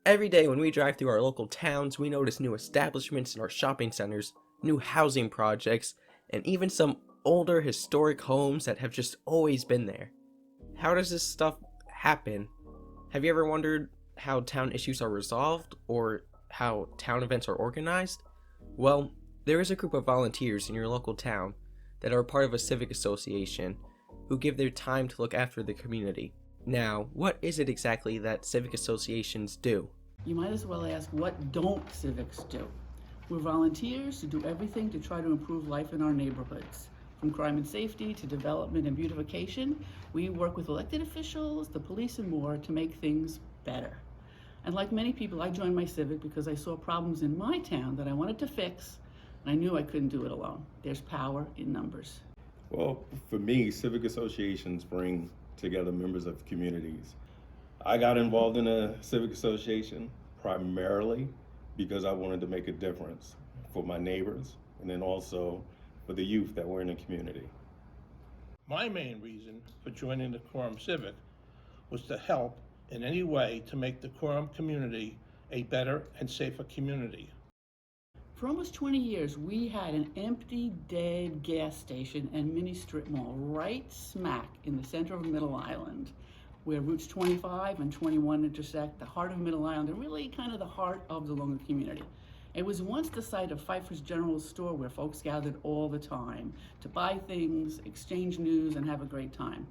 Every day when we drive through our local towns, we notice new establishments in our shopping centers, new housing projects, and even some older historic homes that have just always been there. How does this stuff happen? Have you ever wondered how town issues are resolved or how town events are organized? Well, there is a group of volunteers in your local town that are part of a civic association who give their time to look after the community. Now, what is it exactly that civic associations do? You might as well ask, what don't civics do? We're volunteers to do everything to try to improve life in our neighborhoods. From crime and safety to development and beautification, we work with elected officials, the police, and more to make things better. And like many people, I joined my civic because I saw problems in my town that I wanted to fix, and I knew I couldn't do it alone. There's power in numbers. Well, for me, civic associations bring together members of communities. I got involved in a civic association primarily because I wanted to make a difference for my neighbors and then also for the youth that were in the community. My main reason for joining the Quorum Civic was to help in any way to make the Quorum community a better and safer community. For almost 20 years, we had an empty, dead gas station and mini strip mall right smack in the center of Middle Island, where routes 25 and 21 intersect, the heart of Middle Island, and really kind of the heart of the Longwood community. It was once the site of Pfeiffer's General Store where folks gathered all the time to buy things, exchange news, and have a great time.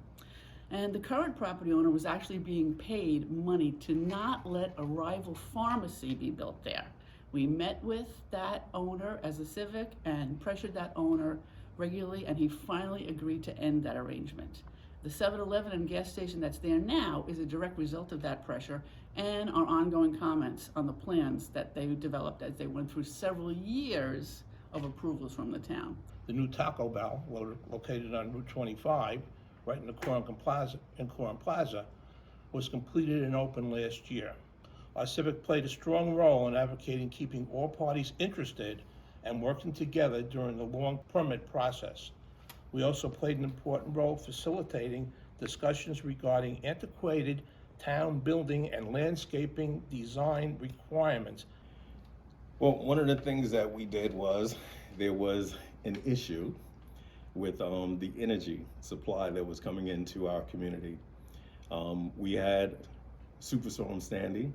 And the current property owner was actually being paid money to not let a rival pharmacy be built there. We met with that owner as a civic and pressured that owner regularly, and he finally agreed to end that arrangement. The 7-Eleven and gas station that's there now is a direct result of that pressure and our ongoing comments on the plans that they developed as they went through several years of approvals from the town. The new Taco Bell, located on Route 25, right in the Quorum Plaza, was completed and opened last year. Our civic played a strong role in advocating keeping all parties interested and working together during the long permit process. We also played an important role facilitating discussions regarding antiquated town building and landscaping design requirements. Well, one of the things that we did was there was an issue with the energy supply that was coming into our community. We had Superstorm Sandy,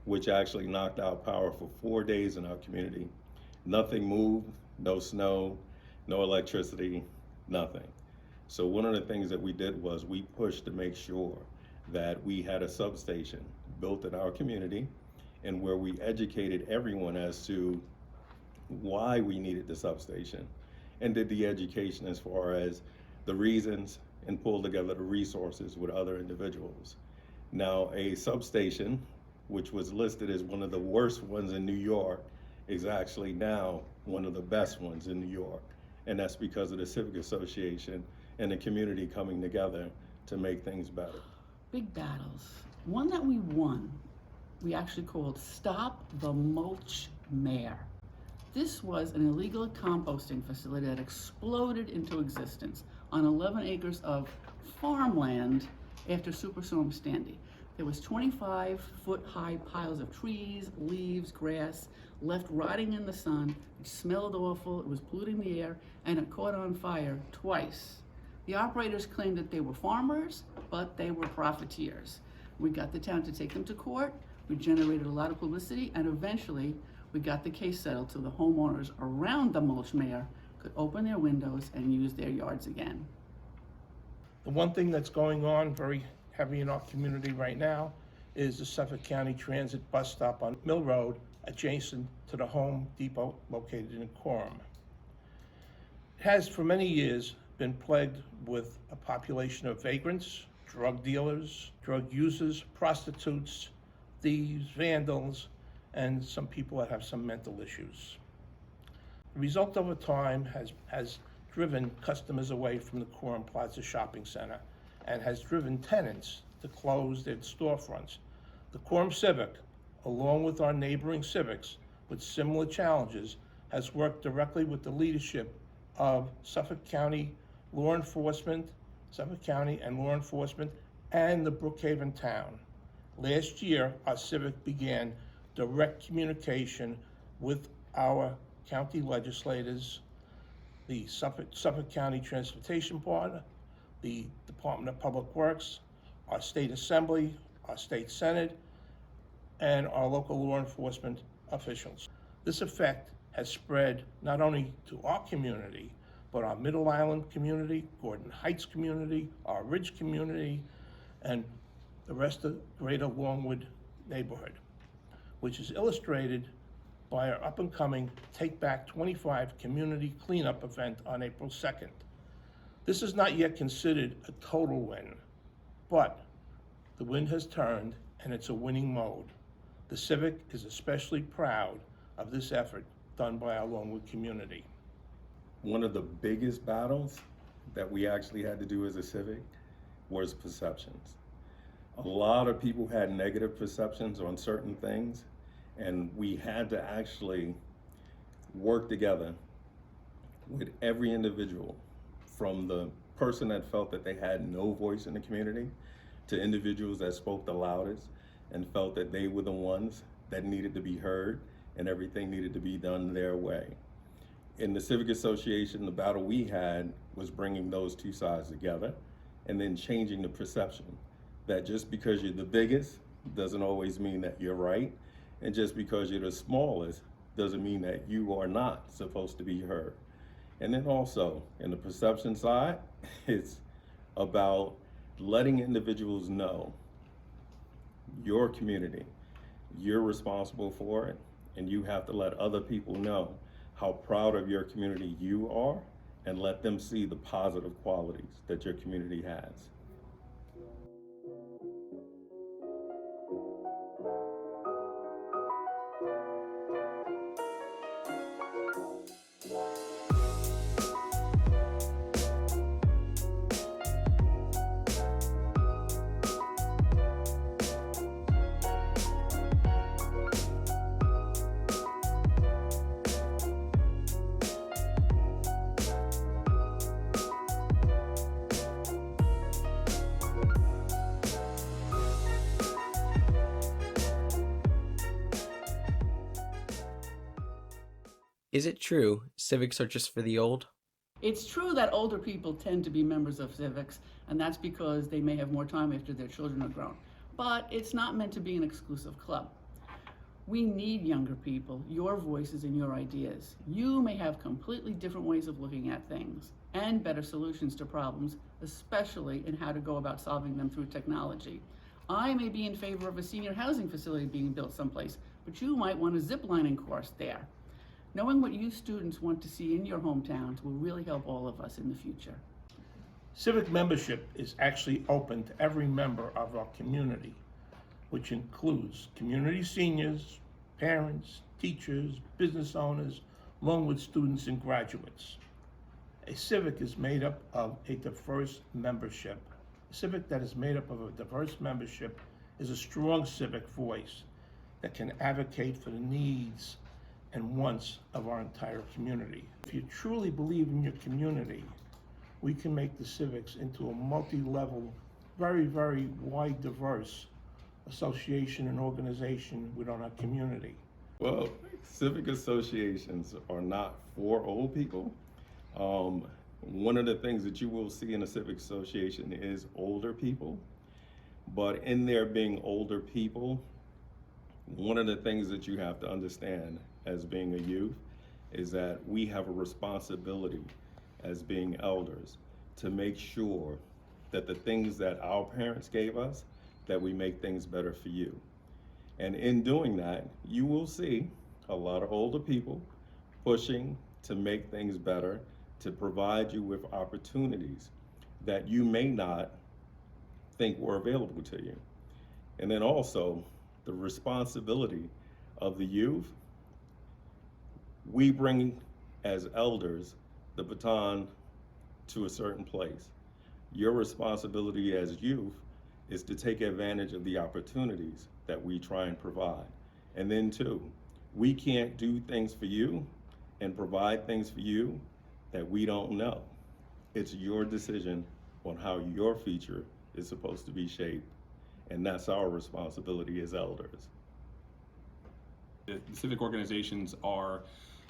which actually knocked out power for 4 days in our community. Nothing moved, no snow, no electricity, nothing. So one of the things that we did was we pushed to make sure that we had a substation built in our community and where we educated everyone as to why we needed the substation and did the education as far as the reasons and pulled together the resources with other individuals. Now, a substation, which was listed as one of the worst ones in New York, is actually now one of the best ones in New York. And that's because of the Civic Association and the community coming together to make things better. Big battles. One that we won, we actually called Stop the Mulch Mare. This was an illegal composting facility that exploded into existence on 11 acres of farmland after Superstorm Sandy. There was 25-foot-high piles of trees, leaves, grass, left rotting in the sun. It smelled awful, it was polluting the air, and it caught on fire twice. The operators claimed that they were farmers, but they were profiteers. We got the town to take them to court, we generated a lot of publicity, and eventually we got the case settled so the homeowners around the mulch mare could open their windows and use their yards again. The one thing that's going on very heavy in our community right now is the Suffolk County Transit bus stop on Mill Road adjacent to the Home Depot located in Quorum. It has for many years been plagued with a population of vagrants, drug dealers, drug users, prostitutes, thieves, vandals, and some people that have some mental issues. The result over time has driven customers away from the Quorum Plaza Shopping Center and has driven tenants to close their storefronts. The Quorum Civic, along with our neighboring civics with similar challenges, has worked directly with the leadership of Suffolk County law enforcement, Suffolk County and law enforcement, and the Brookhaven town. Last year, our Civic began direct communication with our county legislators, the Suffolk County Transportation Board, the Department of Public Works, our state assembly, our state senate, and our local law enforcement officials. This effect has spread not only to our community, but our Middle Island community, Gordon Heights community, our Ridge community, and the rest of greater Longwood neighborhood, which is illustrated by our up-and-coming Take Back 25 community cleanup event on April 2nd. This is not yet considered a total win, but the wind has turned and it's a winning mode. The Civic is especially proud of this effort done by our Longwood community. One of the biggest battles that we actually had to do as a Civic was perceptions. A lot of people had negative perceptions on certain things, and we had to actually work together with every individual, from the person that felt that they had no voice in the community to individuals that spoke the loudest and felt that they were the ones that needed to be heard and everything needed to be done their way. In the Civic Association, the battle we had was bringing those two sides together and then changing the perception that just because you're the biggest doesn't always mean that you're right, and just because you're the smallest doesn't mean that you are not supposed to be heard. And then also, in the perception side, it's about letting individuals know your community, you're responsible for it, and you have to let other people know how proud of your community you are and let them see the positive qualities that your community has. Is it true civics are just for the old? It's true that older people tend to be members of civics, and that's because they may have more time after their children are grown. But it's not meant to be an exclusive club. We need younger people, your voices and your ideas. You may have completely different ways of looking at things and better solutions to problems, especially in how to go about solving them through technology. I may be in favor of a senior housing facility being built someplace, but you might want a ziplining course there. Knowing what you students want to see in your hometowns will really help all of us in the future. Civic membership is actually open to every member of our community, which includes community seniors, parents, teachers, business owners, along with students and graduates. A civic is made up of a diverse membership. A civic that is made up of a diverse membership is a strong civic voice that can advocate for the needs and wants of our entire community. If you truly believe in your community, we can make the civics into a multi-level, very, very wide, diverse association and organization within our community. Well, civic associations are not for old people. One of the things that you will see in a civic association is older people, but in there being older people, one of the things that you have to understand as being a youth is that we have a responsibility as being elders to make sure that the things that our parents gave us, that we make things better for you. And in doing that, you will see a lot of older people pushing to make things better, to provide you with opportunities that you may not think were available to you. And then also the responsibility of the youth. We bring, as elders, the baton to a certain place. Your responsibility as youth is to take advantage of the opportunities that we try and provide. And then too, we can't do things for you and provide things for you that we don't know. It's your decision on how your future is supposed to be shaped. And that's our responsibility as elders. The civic organizations are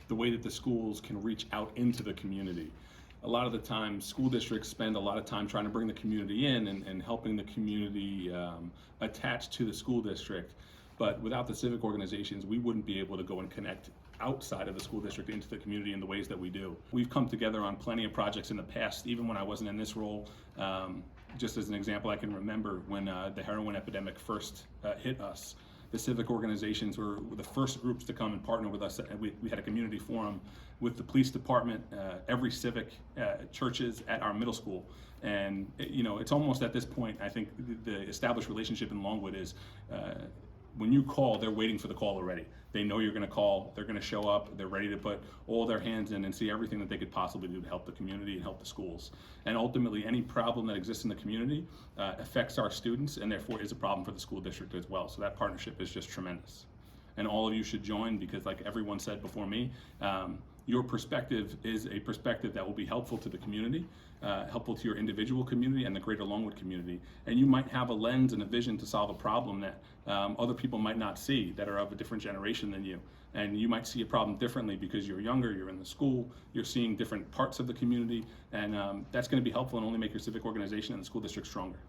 the way that the schools can reach out into the community. A lot of the time, school districts spend a lot of time trying to bring the community in and helping the community attach to the school district. But without the civic organizations, we wouldn't be able to go and connect outside of the school district into the community in the ways that we do. We've come together on plenty of projects in the past, even when I wasn't in this role. Just as an example, I can remember when the heroin epidemic first hit us. The civic organizations were the first groups to come and partner with us. We had a community forum with the police department, every civic, churches at our middle school. And it's almost at this point, I think the established relationship in Longwood is when you call, they're waiting for the call already. They know you're going to call, they're going to show up, they're ready to put all their hands in and see everything that they could possibly do to help the community and help the schools. And ultimately, any problem that exists in the community affects our students and therefore is a problem for the school district as well. So that partnership is just tremendous. And all of you should join because, like everyone said before me, your perspective is a perspective that will be helpful to the community, helpful to your individual community and the greater Longwood community. And you might have a lens and a vision to solve a problem that other people might not see that are of a different generation than you. And you might see a problem differently because you're younger, you're in the school, you're seeing different parts of the community, and that's going to be helpful and only make your civic organization and the school district stronger.